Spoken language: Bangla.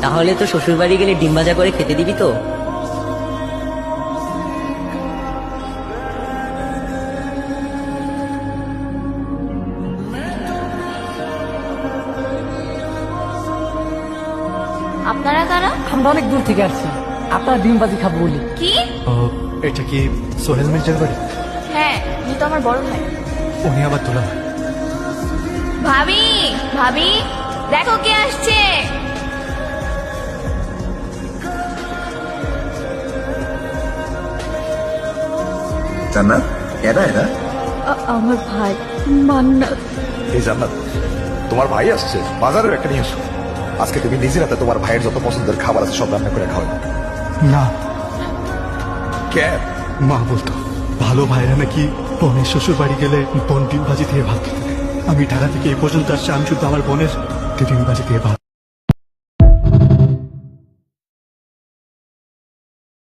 তাহলে তো শ্বশুর বাড়ি গেলে ডিম ভাজা করে খেতে দিবি তো? আপনারা কারা? আমরা অনেক দূর থেকে আসছি, আপনার ডিম বাজি খাবো বলি। কি? এটা কি সোহেল মির্জার বাড়ি? হ্যাঁ, উনি তো আমার বড় ভাই। উনি আবার তোলা ভাই। ভাবি, ভাবি, দেখো কে আসছে। জান্নাত, এরা এরা আমার ভাই মান্নাত। এই জান্নাত, তোমার ভাই আসছে, বাজারের একটা নিয়ে আসো। আজকে তুমি নিজের হাতে তোমার ভাইয়ের যত পছন্দের খাবার আছে সব রান্না করে খাওয়াবে। না, কেন? মা বলতো ভালো ভাইরা নাকি বোনের শ্বশুর বাড়ি গেলে বোন ডিম ভাজি দিয়ে ভাত খেতে দেয়। আমি ঢাকা থেকে এই পর্যন্ত আসছি, আমি শুধু আমার বোনের ডিম ভাজি দিয়ে ভাত